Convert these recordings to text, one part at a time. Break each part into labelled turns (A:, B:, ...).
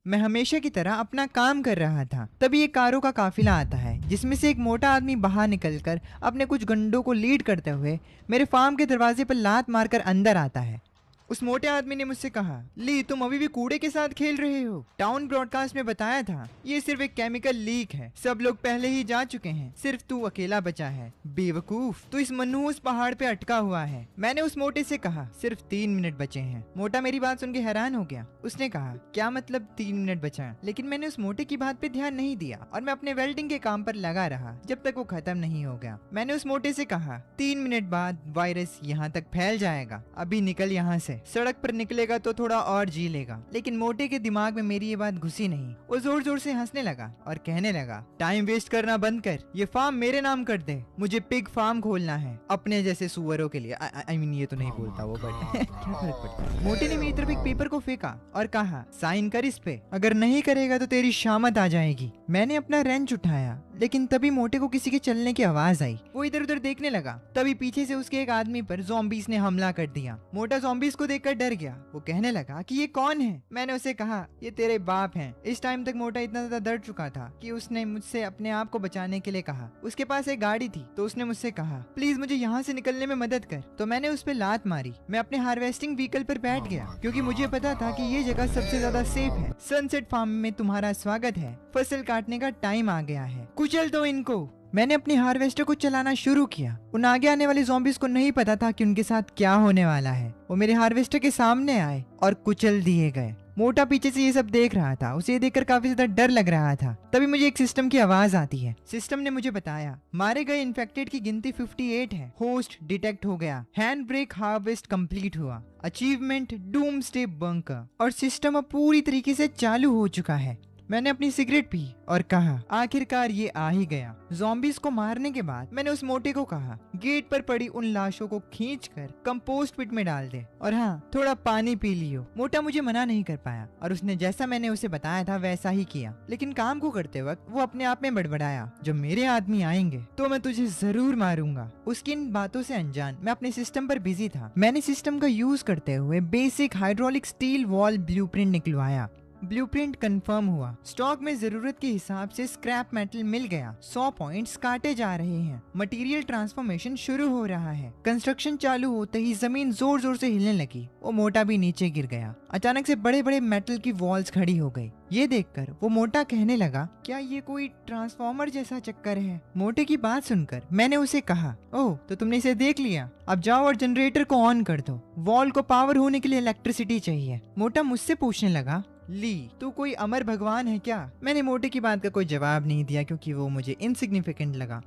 A: मैं हमेशा की तरह अपना काम कर रहा था। तभी एक कारों का काफिला आता है जिसमें से एक मोटा आदमी बाहर निकलकर अपने कुछ गंडों को लीड करते हुए मेरे फार्म के दरवाजे पर लात मारकर अंदर आता है। उस मोटे आदमी ने मुझसे कहा, ली तुम अभी भी कूड़े के साथ खेल रहे हो। टाउन ब्रॉडकास्ट में बताया था ये सिर्फ एक केमिकल लीक है, सब लोग पहले ही जा चुके हैं, सिर्फ तू अकेला बचा है। बेवकूफ, तू इस मनहूस पहाड़ पे अटका हुआ है। मैंने उस मोटे से कहा, सिर्फ 3 मिनट बचे हैं। मोटा मेरी बात सुन के हैरान हो गया। उसने कहा, क्या मतलब 3 मिनट बचा? लेकिन मैंने उस मोटे की बात पे ध्यान नहीं दिया और मैं अपने वेल्डिंग के काम पर लगा रहा जब तक वो खत्म नहीं हो गया। मैंने उस मोटे से कहा, 3 मिनट बाद वायरस यहाँ तक फैल जाएगा, अभी निकल यहाँ से। सड़क पर निकलेगा तो थोड़ा और जी लेगा। लेकिन मोटे के दिमाग में मेरी ये बात घुसी नहीं। वो जोर जोर से हंसने लगा और कहने लगा, टाइम वेस्ट करना बंद कर, ये फार्म मेरे नाम कर दे। मुझे पिग फार्म खोलना है अपने जैसे सुअरों के लिए। आई मीन ये तो नहीं बोलता वो, बट क्या फर्क पड़ता है। मोटे ने मेरी तरफ एक पेपर को फेंका और कहा, साइन कर इस पे, अगर नहीं करेगा तो तेरी शामत आ जाएगी। मैंने अपना रेंच उठाया, लेकिन तभी मोटे को किसी के चलने की आवाज आई। वो इधर उधर देखने लगा। तभी पीछे से उसके एक आदमी पर ज़ॉम्बीज़ ने हमला कर दिया। मोटा ज़ॉम्बीज़ को देखकर डर गया। वो कहने लगा कि ये कौन है? मैंने उसे कहा, ये तेरे बाप हैं। इस टाइम तक मोटा इतना ज्यादा डर चुका था कि उसने मुझसे अपने आप को बचाने के लिए कहा। उसके पास एक गाड़ी थी तो उसने मुझसे कहा, प्लीज मुझे यहाँ से निकलने में मदद कर। तो मैंने उस पर लात मारी। मैं अपने हार्वेस्टिंग व्हीकल पर बैठ गया क्योंकि मुझे पता था कि ये जगह सबसे ज्यादा सेफ है। सनसेट फार्म में तुम्हारा स्वागत है, फसल काटने का टाइम आ गया है, कुचल दो इनको। मैंने अपनी हार्वेस्टर को चलाना शुरू किया। उन आगे आने वाले ज़ॉम्बीज़ को नहीं पता था कि उनके साथ क्या होने वाला है। वो मेरे हार्वेस्टर के सामने आए और कुचल दिए गए। मोटा पीछे से ये सब देख रहा था। उसे ये देखकर काफी ज्यादा डर लग रहा था। तभी मुझे एक सिस्टम की आवाज आती है। सिस्टम ने मुझे बताया, मारे गए इन्फेक्टेड की गिनती 58 है। होस्ट डिटेक्ट हो गया। हैंड ब्रेक हार्वेस्ट कंप्लीट हुआ। Achievement doomsday bunker. और सिस्टम अब पूरी तरीके से चालू हो चुका है। मैंने अपनी सिगरेट पी और कहा, आखिरकार ये आ ही गया। ज़ॉम्बीज़ को मारने के बाद मैंने उस मोटे को कहा, गेट पर पड़ी उन लाशों को खींचकर कंपोस्ट पिट में डाल दे और हाँ, थोड़ा पानी पी लियो। मोटा मुझे मना नहीं कर पाया और उसने जैसा मैंने उसे बताया था वैसा ही किया। लेकिन काम को करते वक्त वो अपने आप में बड़बड़ाया, जब मेरे आदमी आएंगे तो मैं तुझे जरूर मारूंगा। उसकी इन बातों से अनजान मैं अपने सिस्टम पर बिजी था। मैंने सिस्टम का यूज करते हुए basic hydraulic steel wall blueprint निकलवाया। ब्लूप्रिंट कंफर्म हुआ। स्टॉक में जरूरत के हिसाब से स्क्रैप मेटल मिल गया। 100 पॉइंट्स काटे जा रहे हैं। मटेरियल ट्रांसफॉर्मेशन शुरू हो रहा है। कंस्ट्रक्शन चालू होते ही जमीन जोर जोर से हिलने लगी। वो मोटा भी नीचे गिर गया। अचानक से बड़े बड़े मेटल की वॉल्स खड़ी हो गई। ये देखकर वो मोटा कहने लगा, क्या ये कोई ट्रांसफॉर्मर जैसा चक्कर है? मोटे की बात सुनकर मैंने उसे कहा, ओह तो तुमने इसे देख लिया, अब जाओ और जनरेटर को ऑन कर दो। वॉल को पावर होने के लिए इलेक्ट्रिसिटी चाहिए। मोटा मुझसे पूछने लगा, ली तू कोई अमर भगवान है क्या? मैंने मोटे की बात का कोई जवाब नहीं दिया क्योंकि वो मुझे इनसिग्निफिकेंट लगा।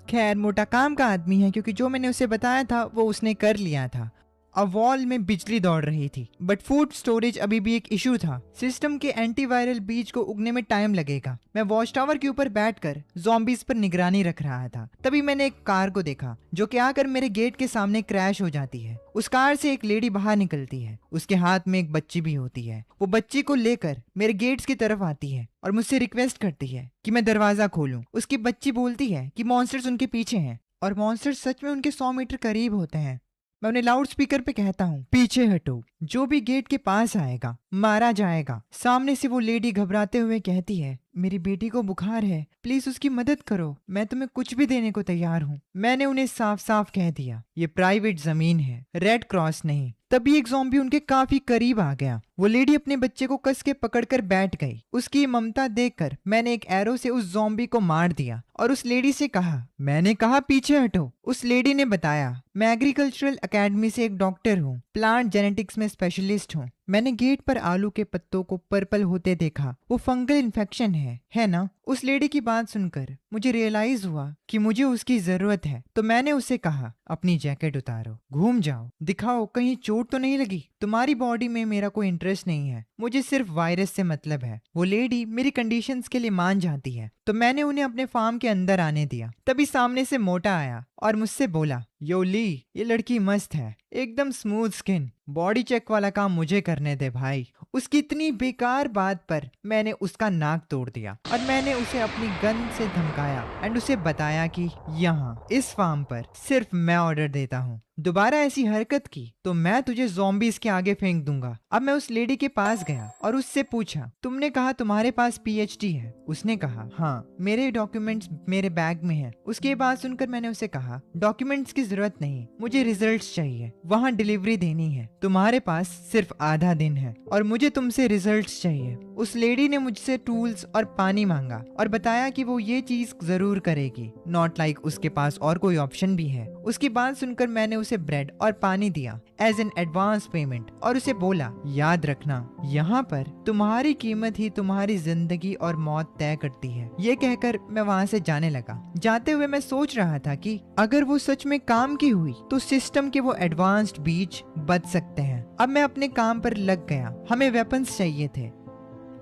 A: खैर, मोटा काम का आदमी है क्योंकि जो मैंने उसे बताया था वो उसने कर लिया था। अब वॉल में बिजली दौड़ रही थी, बट फूड स्टोरेज अभी भी एक इशू था। सिस्टम के एंटीवायरल बीज को उगने में टाइम लगेगा। मैं वॉच टावर के ऊपर बैठकर ज़ॉम्बीज़ पर निगरानी रख रहा था। तभी मैंने एक कार को देखा जो कि आकर मेरे गेट के सामने क्रैश हो जाती है। उस कार से एक लेडी बाहर निकलती है। उसके हाथ में एक बच्ची भी होती है। वो बच्ची को लेकर मेरे गेट्स की तरफ आती है और मुझसे रिक्वेस्ट करती है कि मैं दरवाजा खोलूं। उसकी बच्ची बोलती है कि मॉन्स्टर्स उनके पीछे हैं और मॉन्स्टर्स सच में उनके 100 मीटर करीब होते हैं। मैं उन्हें लाउड स्पीकर पे कहता हूँ, पीछे हटो, जो भी गेट के पास आएगा मारा जाएगा। सामने से वो लेडी घबराते हुए कहती है, मेरी बेटी को बुखार है, प्लीज उसकी मदद करो, मैं तुम्हें कुछ भी देने को तैयार हूँ। मैंने उन्हें साफ साफ कह दिया, ये प्राइवेट जमीन है, रेड क्रॉस नहीं। तभी एक ज़ॉम्बी उनके काफी करीब आ गया। वो लेडी अपने बच्चे को कस के पकड़कर बैठ गई। उसकी ममता देखकर मैंने एक एरो से उस ज़ॉम्बी को मार दिया और उस लेडी से कहा, मैंने कहा पीछे हटो। उस लेडी ने बताया, मैं एग्रीकल्चरल एकेडमी से एक डॉक्टर हूँ, प्लांट जेनेटिक्स में स्पेशलिस्ट हूँ। मैंने गेट पर आलू के पत्तों को पर्पल होते देखा। वो फंगल इन्फेक्शन है ना? उस लेडी की बात सुनकर मुझे रियलाइज हुआ कि मुझे उसकी जरूरत है। तो मैंने उसे कहा, अपनी जैकेट उतारो, घूम जाओ, दिखाओ कहीं चोट तो नहीं लगी। तुम्हारी बॉडी में मेरा कोई इंटरेस्ट नहीं है, मुझे सिर्फ वायरस से मतलब है। वो लेडी मेरी कंडीशंस के लिए मान जाती है। तो मैंने उन्हें अपने फार्म के अंदर आने दिया। तभी सामने से मोटा आया और मुझसे बोला, यो ली, ये लड़की मस्त है, एकदम स्मूथ स्किन, बॉडी चेक वाला काम मुझे करने दे भाई। उसकी इतनी बेकार बात पर मैंने उसका नाक तोड़ दिया और मैंने उसे अपनी गन से धमकाया एंड उसे बताया कि यहाँ इस फार्म पर सिर्फ मैं ऑर्डर देता हूँ। दोबारा ऐसी हरकत की तो मैं तुझे ज़ॉम्बीज़ के आगे फेंक दूंगा। अब मैं उस लेडी के पास गया और उससे पूछा, तुमने कहा तुम्हारे पास पीएचडी है? उसने कहा, हाँ, मेरे डॉक्यूमेंट्स मेरे बैग में हैं। उसके बाद सुनकर मैंने उसे कहा, डॉक्यूमेंट्स की जरूरत नहीं, मुझे रिजल्ट्स चाहिए, वहाँ डिलीवरी देनी है। तुम्हारे पास सिर्फ आधा दिन है और मुझे तुमसे रिजल्ट्स चाहिए। उस लेडी ने मुझसे टूल्स और पानी मांगा और बताया कि वो ये चीज जरूर करेगी, नॉट लाइक उसके पास और कोई ऑप्शन भी है। उसकी बात सुनकर मैंने उसे ब्रेड और पानी दिया एज एन एडवांस पेमेंट और उसे बोला, याद रखना, यहाँ पर तुम्हारी कीमत ही तुम्हारी जिंदगी और मौत तय करती है। ये कहकर मैं वहाँ से जाने लगा। जाते हुए मैं सोच रहा था कि अगर वो सच में काम की हुई तो सिस्टम के वो एडवांस्ड बीच बच सकते हैं। अब मैं अपने काम पर लग गया। हमें वेपन्स चाहिए थे।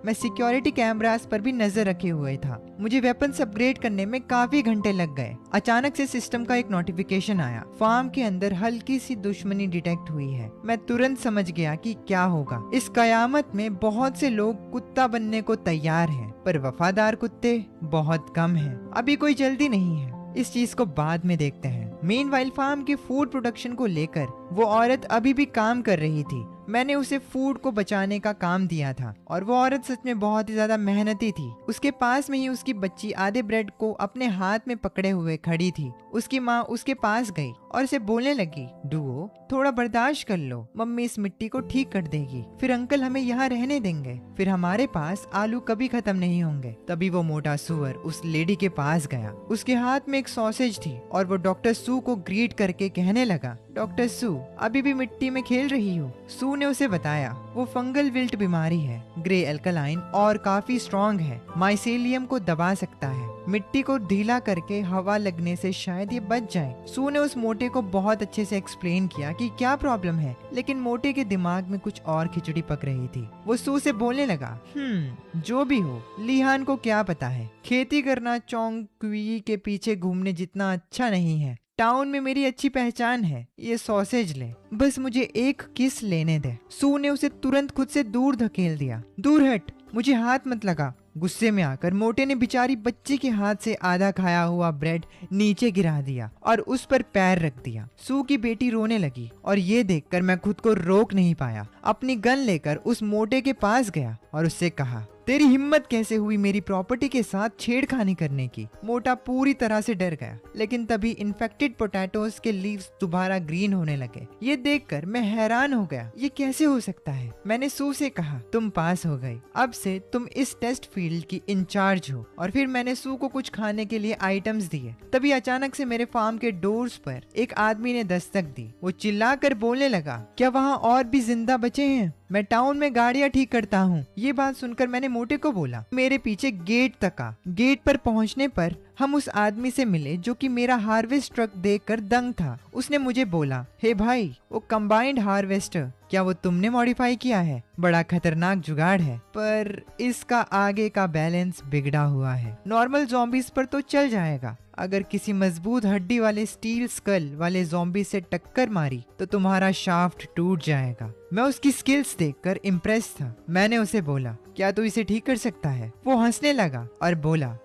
A: मैं सिक्योरिटी कैमरास पर भी नजर रखे हुए था। मुझे वेपन्स अपग्रेड करने में काफी घंटे लग गए। अचानक से सिस्टम का एक नोटिफिकेशन आया, फार्म के अंदर हल्की सी दुश्मनी डिटेक्ट हुई है। मैं तुरंत समझ गया कि क्या होगा। इस कयामत में बहुत से लोग कुत्ता बनने को तैयार हैं, पर वफादार कुत्ते बहुत कम हैं। अभी कोई जल्दी नहीं है, इस चीज को बाद में देखते हैं। मीनवाइल फार्म के फूड प्रोडक्शन को लेकर वो औरत अभी भी काम कर रही थी। मैंने उसे फूड को बचाने का काम दिया था और वो औरत सच में बहुत ही ज्यादा मेहनती थी। उसके पास में ही उसकी बच्ची आधे ब्रेड को अपने हाथ में पकड़े हुए खड़ी थी। उसकी माँ उसके पास गई और उसे बोलने लगी, डुओ, थोड़ा बर्दाश्त कर लो, मम्मी इस मिट्टी को ठीक कर देगी, फिर अंकल हमें यहाँ रहने देंगे, फिर हमारे पास आलू कभी खत्म नहीं होंगे। तभी वो मोटा सुअर उस लेडी के पास गया। उसके हाथ में एक सॉसेज थी और वो डॉक्टर सू को ग्रीट करके कहने लगा, डॉक्टर सू, अभी भी मिट्टी में खेल रही हो? सू ने उसे बताया, वो फंगल विल्ट बीमारी है, ग्रे अल्कलाइन और काफी स्ट्रॉन्ग है, माइसेलियम को दबा सकता है, मिट्टी को ढीला करके हवा लगने से शायद ये बच जाए। सू ने उस मोटे को बहुत अच्छे से एक्सप्लेन किया कि क्या प्रॉब्लम है, लेकिन मोटे के दिमाग में कुछ और खिचड़ी पक रही थी। वो सू से बोलने लगा, जो भी हो, लिहान को क्या पता है, खेती करना चोंगक्वी के पीछे घूमने जितना अच्छा नहीं है। टाउन में मेरी अच्छी पहचान है, ये सॉसेज ले, बस मुझे एक किस लेने दे। सू ने उसे तुरंत खुद से दूर धकेल दिया। दूर हट, मुझे हाथ मत लगा। गुस्से में आकर मोटे ने बेचारी बच्ची के हाथ से आधा खाया हुआ ब्रेड नीचे गिरा दिया और उस पर पैर रख दिया। सू की बेटी रोने लगी और ये देखकर मैं खुद को रोक नहीं पाया। अपनी गन लेकर उस मोटे के पास गया और उससे कहा, तेरी हिम्मत कैसे हुई मेरी प्रॉपर्टी के साथ छेड़खानी करने की? मोटा पूरी तरह से डर गया, लेकिन तभी इन्फेक्टेड पोटैटोज के लीव्स दोबारा ग्रीन होने लगे। ये देखकर मैं हैरान हो गया, ये कैसे हो सकता है? मैंने सू से कहा, तुम पास हो गई, अब से तुम इस टेस्ट फील्ड की इंचार्ज हो। और फिर मैंने सू को कुछ खाने के लिए आइटम्स दिए। तभी अचानक से मेरे फार्म के डोर्स पर एक आदमी ने दस्तक दी। वो चिल्लाकर बोलने लगा, क्या वहाँ और भी जिंदा बचे हैं? मैं टाउन में गाड़ियाँ ठीक करता हूँ। ये बात सुनकर मैंने मोटे को बोला, मेरे पीछे गेट तक आ। गेट पर पहुँचने पर हम उस आदमी से मिले जो कि मेरा हार्वेस्ट ट्रक देखकर दंग था। उसने मुझे बोला, हे भाई, वो कंबाइंड हार्वेस्टर, क्या वो तुमने मॉडिफाई किया है? बड़ा खतरनाक जुगाड़ है, पर इसका आगे का बैलेंस बिगड़ा हुआ है। नॉर्मल ज़ॉम्बीज पर तो चल जाएगा, अगर किसी मजबूत हड्डी वाले स्टील स्कल वाले ज़ॉम्बी से टक्कर मारी तो तुम्हारा शाफ्ट टूट जाएगा। मैं उसकी स्किल्स देखकर इम्प्रेस था। मैंने उसे बोला, क्या तू इसे ठीक कर सकता है? वो हंसने लगा और बोला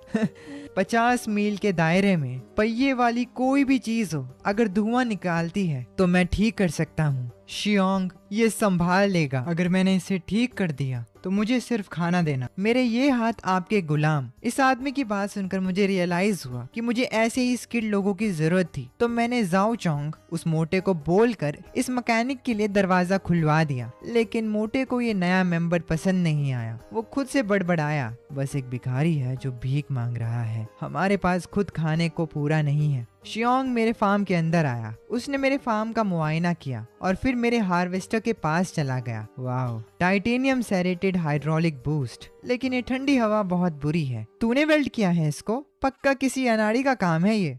A: 50 मील के दायरे में पहिए वाली कोई भी चीज हो, अगर धुआं निकालती है तो मैं ठीक कर सकता हूँ। शियोंग ये संभाल लेगा। अगर मैंने इसे ठीक कर दिया तो मुझे सिर्फ खाना देना, मेरे ये हाथ आपके गुलाम। इस आदमी की बात सुनकर मुझे रियलाइज हुआ कि मुझे ऐसे ही स्किल्ड लोगों की जरूरत थी। तो मैंने जाओ चोंग उस मोटे को बोलकर इस मैकेनिक के लिए दरवाजा खुलवा दिया। लेकिन मोटे को ये नया मेंबर पसंद नहीं आया। वो खुद से बड़बड़ाया, बस एक भिखारी है जो भीख मांग रहा है, हमारे पास खुद खाने को पूरा नहीं है। शियोंग मेरे फार्म के अंदर आया। उसने मेरे फार्म का मुआयना किया और फिर मेरे हार्वेस्टर के पास चला गया। Wow, titanium serrated hydraulic boost, लेकिन ये ठंडी हवा बहुत बुरी है। तूने वेल्ड किया है इसको? पक्का किसी अनाड़ी का काम है ये।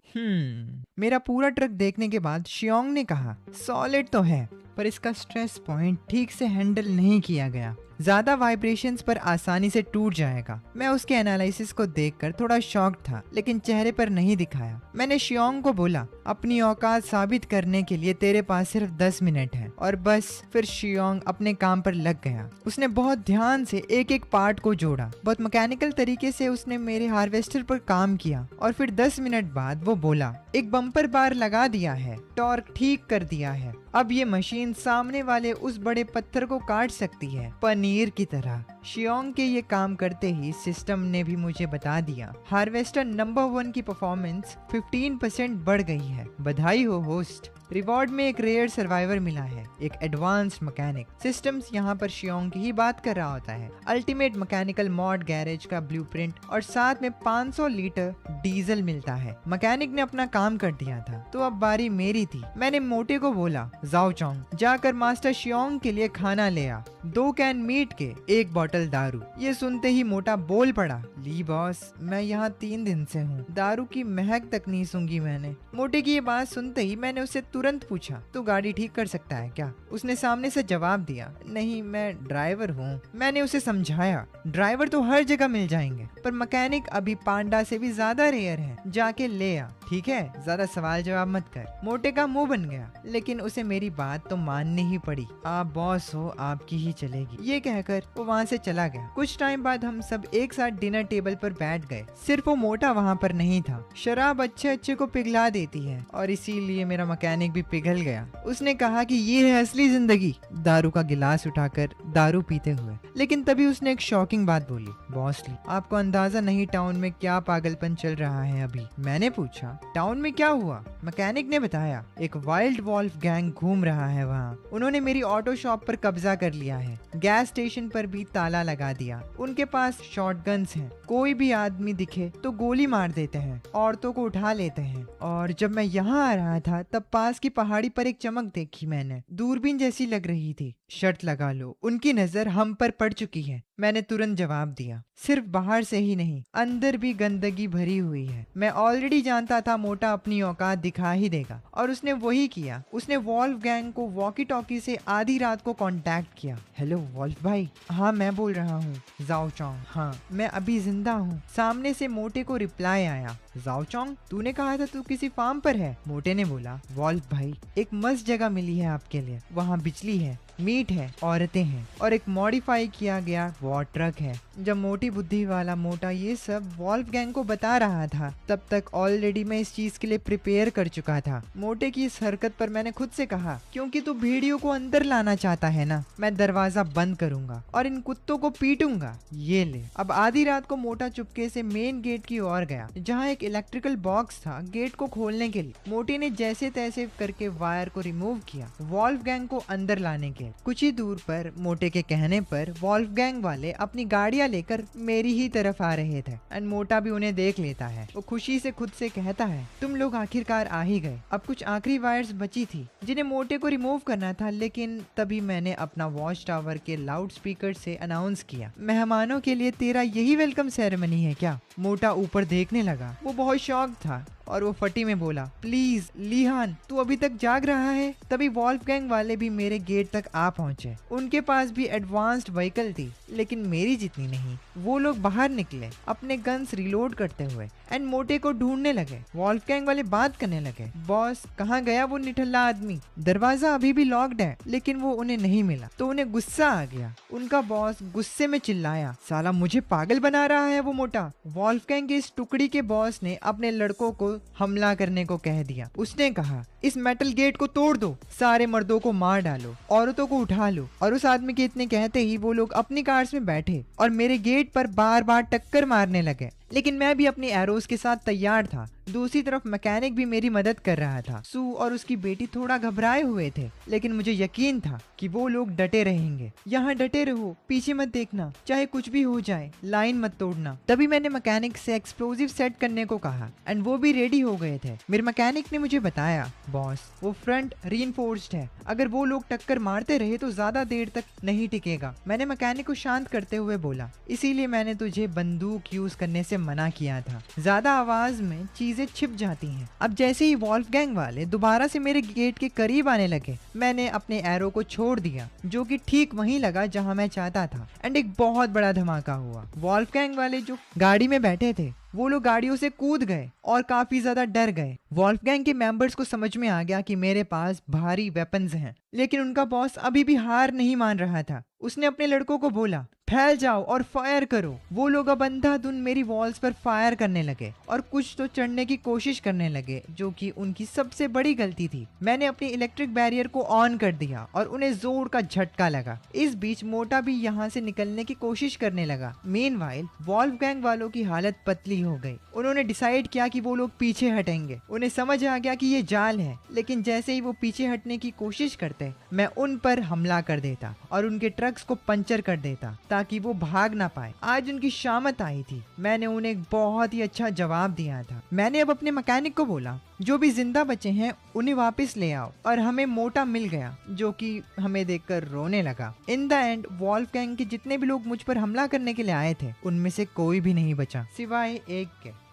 A: मेरा पूरा ट्रक देखने के बाद शियोंग ने कहा, सॉलिड तो है, पर इसका स्ट्रेस पॉइंट ठीक से हैंडल नहीं किया गया, ज्यादा वाइब्रेशंस पर आसानी से टूट जाएगा। मैं उसके एनालिसिस को देखकर थोड़ा शॉक्ड था, लेकिन चेहरे पर नहीं दिखाया। मैंने शियोंग को बोला, अपनी औकात साबित करने के लिए तेरे पास सिर्फ 10 मिनट है, और बस। फिर शियोंग अपने काम पर लग गया। उसने बहुत ध्यान से एक एक पार्ट को जोड़ा। बहुत मैकेनिकल तरीके से उसने मेरे हार्वेस्टर पर काम किया और फिर 10 मिनट बाद वो बोला, एक बम्पर बार लगा दिया है, टॉर्क ठीक कर दिया है, अब ये मशीन सामने वाले उस बड़े पत्थर को काट सकती है पनीर की तरह। शियोंग के ये काम करते ही सिस्टम ने भी मुझे बता दिया हार्वेस्टर नंबर 1 की परफॉर्मेंस 15% बढ़ गई है। बधाई हो होस्ट। रिवॉर्ड में एक रेयर सर्वाइवर मिला है, एक एडवांस्ड मैकेनिक। सिस्टम्स यहाँ पर शियोंग की ही बात कर रहा होता है। अल्टीमेट मैकेनिकल मॉड गैरेज का ब्लूप्रिंट और साथ में 500 लीटर डीजल मिलता है। मैकेनिक ने अपना काम कर दिया था, तो अब बारी मेरी थी। मैंने मोटे को बोला, जाओ चोंग, जाकर मास्टर शियोंग के लिए खाना ले आ, 2 कैन मीट के, 1 बॉटल दारू। ये सुनते ही मोटा बोल पड़ा, ली बॉस, मैं यहाँ 3 दिन से हूँ, दारू की महक तक नहीं सूंघी मैंने। मोटे की ये बात सुनते ही मैंने उससे तुरंत पूछा, तू गाड़ी ठीक कर सकता है क्या? उसने सामने से जवाब दिया, नहीं मैं ड्राइवर हूँ। मैंने उसे समझाया, ड्राइवर तो हर जगह मिल जाएंगे, पर मैकेनिक अभी पांडा से भी ज्यादा रेयर है, जाके ले आ, ठीक है? ज्यादा सवाल जवाब मत कर। मोटे का मुंह बन गया, लेकिन उसे मेरी बात तो माननी ही पड़ी। आप बॉस हो, आपकी ही चलेगी, ये कहकर वो वहाँ से चला गया। कुछ टाइम बाद हम सब एक साथ डिनर टेबल पर बैठ गए। सिर्फ वो मोटा वहाँ पर नहीं था। शराब अच्छे अच्छे को पिघला देती है और इसीलिए मेरा मैकेनिक भी पिघल गया। उसने कहा कि ये है असली जिंदगी, दारू का गिलास उठाकर दारू पीते हुए। लेकिन तभी उसने एक शॉकिंग बात बोली, बॉसली, आपको अंदाजा नहीं टाउन में क्या पागलपन चल रहा है अभी। मैंने पूछा, टाउन में क्या हुआ? मैकेनिक ने बताया, एक वाइल्ड वॉल्फ गैंग घूम रहा है वहाँ। उन्होंने मेरी ऑटो शॉप पर कब्जा कर लिया है, गैस स्टेशन पर भी ताला लगा दिया। उनके पास शॉटगन्स हैं, कोई भी आदमी दिखे तो गोली मार देते हैं, औरतों को उठा लेते हैं। और जब मैं यहाँ आ रहा था तब पास की पहाड़ी पर एक चमक देखी मैंने, दूरबीन जैसी लग रही थी। शर्त लगा लो, उनकी नजर हम पर पड़ चुकी है। मैंने तुरंत जवाब दिया, सिर्फ बाहर से ही नहीं, अंदर भी गंदगी भरी हुई है। मैं ऑलरेडी जानता था मोटा अपनी औकात दिखा ही देगा, और उसने वही किया। उसने वॉल्फ गैंग को वॉकी टॉकी से आधी रात को कांटेक्ट किया। हेलो वॉल्फ भाई। हाँ मैं बोल रहा हूँ। जाओ चोंग। हाँ मैं अभी जिंदा हूँ। सामने से मोटे को रिप्लाई आया, जाओ चोंग, तूने कहा था तू किसी फार्म पर है। मोटे ने बोला, वॉल्फ भाई, एक मस्त जगह मिली है आपके लिए, वहाँ बिजली है, मीट है, औरतें हैं और एक मॉडिफाई किया गया वॉर ट्रक है। जब मोटी बुद्धि वाला मोटा ये सब वॉल्फ गैंग को बता रहा था, तब तक ऑलरेडी मैं इस चीज के लिए प्रिपेयर कर चुका था। मोटे की इस हरकत पर मैंने खुद से कहा, क्योंकि तू भेड़ियों को अंदर लाना चाहता है ना, मैं दरवाजा बंद करूंगा और इन कुत्तों को पीटूंगा। ये ले। अब आधी रात को मोटा चुपके से मेन गेट की ओर गया, जहाँ एक इलेक्ट्रिकल बॉक्स था गेट को खोलने के लिए। मोटे ने जैसे तैसे करके वायर को रिमूव किया, वॉल्फ गैंग को अंदर लाने के। कुछ ही दूर पर मोटे के कहने पर वॉल्फ गैंग वाले अपनी गाड़ियां लेकर मेरी ही तरफ आ रहे थे, एंड मोटा भी उन्हें देख लेता है। वो खुशी से खुद से कहता है, तुम लोग आखिरकार आ ही गए। अब कुछ आखिरी वायर्स बची थी जिन्हें मोटे को रिमूव करना था, लेकिन तभी मैंने अपना वॉच टावर के लाउड स्पीकर से अनाउंस किया, मेहमानों के लिए तेरा यही वेलकम सेरेमनी है क्या? मोटा ऊपर देखने लगा, वो बहुत शॉक था और वो फटी में बोला, प्लीज लिहान, तू अभी तक जाग रहा है? तभी वॉल्फ गैंग वाले भी मेरे गेट तक आ पहुंचे। उनके पास भी एडवांस्ड व्हीकल थी, लेकिन मेरी जितनी नहीं। वो लोग बाहर निकले अपने गन्स रिलोड करते हुए एंड मोटे को ढूंढने लगे। वॉल्फ गैंग वाले बात करने लगे, बॉस कहाँ गया वो निठल्ला आदमी? दरवाजा अभी भी लॉक्ड है, लेकिन वो उन्हें नहीं मिला। तो उन्हें गुस्सा आ गया। उनका बॉस गुस्से में चिल्लाया, साला मुझे पागल बना रहा है वो मोटा। वॉल्फ गैंग के इस टुकड़ी के बॉस ने अपने लड़कों को हमला करने को कह दिया। उसने कहा, इस मेटल गेट को तोड़ दो, सारे मर्दों को मार डालो, औरतों को उठा लो। और उस आदमी के इतने कहते ही वो लोग अपनी कार्स में बैठे और मेरे गेट पर बार बार टक्कर मारने लगे। लेकिन मैं भी अपनी एरोस के साथ तैयार था। दूसरी तरफ मैकेनिक भी मेरी मदद कर रहा था। सू और उसकी बेटी थोड़ा घबराए हुए थे, लेकिन मुझे यकीन था कि वो लोग डटे रहेंगे। यहाँ डटे रहो, पीछे मत देखना, चाहे कुछ भी हो जाए, लाइन मत तोड़ना। तभी मैंने मैकेनिक से एक्सप्लोजिव सेट करने को कहा एंड वो भी रेडी हो गए थे। मेरे मैकेनिक ने मुझे बताया, बॉस वो फ्रंट रीइंफोर्स्ड है, अगर वो लोग टक्कर मारते रहे तो ज्यादा देर तक नहीं टिकेगा। मैंने मैकेनिक को शांत करते हुए बोला, इसीलिए मैंने तुझे बंदूक यूज करने से मना किया था, ज्यादा आवाज में चीजें छिप जाती हैं। अब जैसे ही वॉल्फ गैंग वाले दोबारा से मेरे गेट के करीब आने लगे, मैंने अपने एरो को छोड़ दिया, जो कि ठीक वहीं लगा जहां मैं चाहता था, एंड एक बहुत बड़ा धमाका हुआ। वॉल्फ गैंग वाले जो गाड़ी में बैठे थे वो लोग गाड़ियों से कूद गए और काफी ज्यादा डर गए। वॉल्फगैंग के मेंबर्स को समझ में आ गया कि मेरे पास भारी वेपन्स हैं, लेकिन उनका बॉस अभी भी हार नहीं मान रहा था। उसने अपने लड़कों को बोला, फैल जाओ और फायर करो। वो लोग अब अंधाधुन मेरी वॉल्स पर फायर करने लगे और कुछ तो चढ़ने की कोशिश करने लगे, जो कि उनकी सबसे बड़ी गलती थी। मैंने अपनी इलेक्ट्रिक बैरियर को ऑन कर दिया और उन्हें जोर का झटका लगा। इस बीच मोटा भी यहाँ से निकलने की कोशिश करने लगा। मीनवाइल वॉल्फगैंग वालों की हालत पतली हो गई। उन्होंने डिसाइड किया कि वो लोग पीछे हटेंगे। उन्हें समझ आ गया कि ये जाल है, लेकिन जैसे ही वो पीछे हटने की कोशिश करते, मैं उन पर हमला कर देता और उनके ट्रक्स को पंचर कर देता ताकि वो भाग ना पाए। आज उनकी शामत आई थी। मैंने उन्हें एक बहुत ही अच्छा जवाब दिया था। मैंने अब अपने मैकेनिक को बोला, जो भी जिंदा बचे हैं उन्हें वापस ले आओ, और हमें मोटा मिल गया जो कि हमें देखकर रोने लगा। इन द एंड वॉल्फगैंग के जितने भी लोग मुझ पर हमला करने के लिए आए थे, उनमें से कोई भी नहीं बचा सिवाय एक के।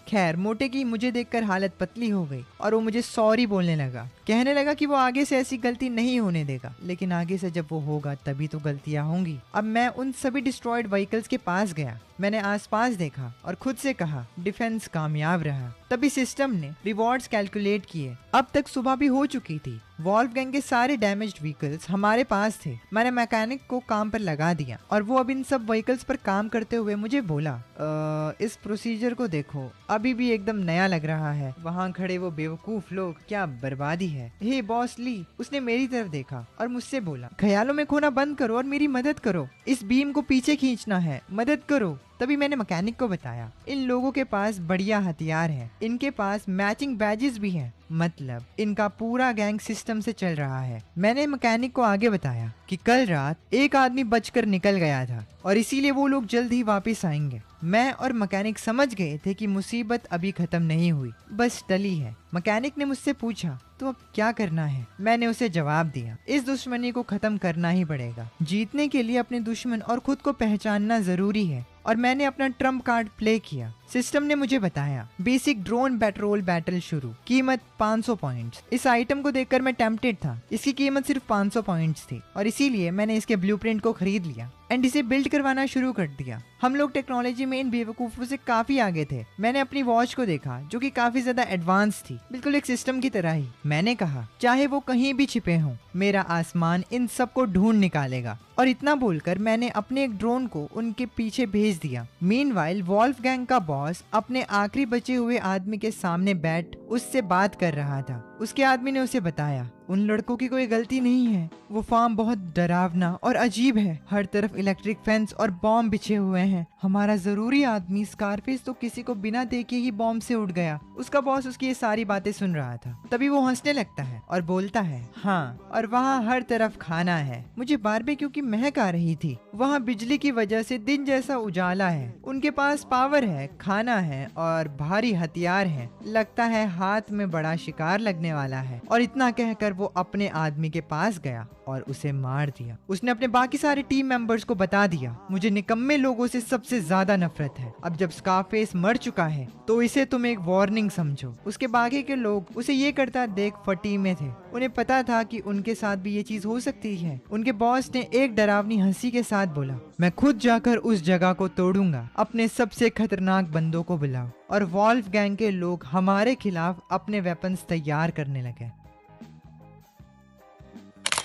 A: खैर, मोटे की मुझे देखकर हालत पतली हो गई और वो मुझे सॉरी बोलने लगा। कहने लगा कि वो आगे से ऐसी गलती नहीं होने देगा, लेकिन आगे से जब वो होगा तभी तो गलतियां होंगी। अब मैं उन सभी डिस्ट्रॉयड व्हीकल्स के पास गया। मैंने आसपास देखा और खुद से कहा, डिफेंस कामयाब रहा। तभी सिस्टम ने रिवॉर्ड्स कैलकुलेट किए। अब तक सुबह भी हो चुकी थी। वॉल्फगैंग के सारे डैमेज्ड व्हीकल्स हमारे पास थे। मैंने मैकेनिक को काम पर लगा दिया और वो अब इन सब व्हीकल्स पर काम करते हुए मुझे बोला, इस प्रोसीजर को देखो, अभी भी एकदम नया लग रहा है। वहाँ खड़े वो बेवकूफ लोग, क्या बर्बादी है। हे बॉस ली, उसने मेरी तरफ देखा और मुझसे बोला, ख्यालों में खोना बंद करो और मेरी मदद करो। इस बीम को पीछे खींचना है, मदद करो। तभी मैंने मैकेनिक को बताया, इन लोगों के पास बढ़िया हथियार हैं। इनके पास मैचिंग बैजेस भी हैं, मतलब इनका पूरा गैंग सिस्टम से चल रहा है। मैंने मैकेनिक को आगे बताया कि कल रात एक आदमी बचकर निकल गया था और इसीलिए वो लोग जल्द ही वापस आएंगे। मैं और मैकेनिक समझ गए थे कि मुसीबत अभी खत्म नहीं हुई, बस टली है। मैकेनिक ने मुझसे पूछा, तो अब क्या करना है? मैंने उसे जवाब दिया, इस दुश्मनी को खत्म करना ही पड़ेगा। जीतने के लिए अपने दुश्मन और खुद को पहचानना जरूरी है। और मैंने अपना ट्रम्प कार्ड प्ले किया। सिस्टम ने मुझे बताया, बेसिक ड्रोन पेट्रोल बैटल शुरू, कीमत 500 पॉइंट्स। इस आइटम को देखकर मैं टेम्पटेड था। इसकी कीमत सिर्फ 500 पॉइंट्स थी और इसीलिए मैंने इसके ब्लूप्रिंट को खरीद लिया एंड इसे बिल्ड करवाना शुरू कर दिया। हम लोग टेक्नोलॉजी में इन बेवकूफों से काफी आगे थे। मैंने अपनी वॉच को देखा जो कि काफी ज्यादा एडवांस थी, बिल्कुल एक सिस्टम की तरह ही। मैंने कहा, चाहे वो कहीं भी छिपे हों, मेरा आसमान इन सबको ढूंढ निकालेगा। और इतना बोलकर मैंने अपने एक ड्रोन को उनके पीछे भेज दिया। मीनवाइल वॉल्फगैंग का बॉस अपने आखिरी बचे हुए आदमी के सामने बैठ उससे बात कर रहा था। उसके आदमी ने उसे बताया, उन लड़कों की कोई गलती नहीं है। वो फार्म बहुत डरावना और अजीब है। हर तरफ इलेक्ट्रिक फेंस और बॉम्ब बिछे हुए हैं। हमारा जरूरी आदमी स्कारफेस तो किसी को बिना देखे ही बॉम्ब से उड़ गया। उसका बॉस उसकी ये सारी बातें सुन रहा था। तभी वो हंसने लगता है और बोलता है, हाँ, और वहाँ हर तरफ खाना है। मुझे बारबेक्यू की महक आ रही थी। वहाँ बिजली की वजह से दिन जैसा उजाला है। उनके पास पावर है, खाना है और भारी हथियार है। लगता है हाथ में बड़ा शिकार लगने वाला है। और इतना कहकर वो अपने आदमी के पास गया और उसे मार दिया। उसने अपने बाकी सारे टीम मेंबर्स को बता दिया, मुझे निकम्मे लोगों से सबसे ज्यादा नफरत है। अब जब स्कारफेस मर चुका है तो इसे तुम एक वार्निंग समझो। उसके बाकी के लोग उसे ये करता देख फटी में थे। उन्हें पता था कि उनके साथ भी ये चीज हो सकती है। उनके बॉस ने एक डरावनी हंसी के साथ बोला, मैं खुद जाकर उस जगह को तोड़ूंगा। अपने सबसे खतरनाक बंदों को बुलाओ। और वॉल्फगैंग के लोग हमारे खिलाफ अपने वेपन्स तैयार करने लगे।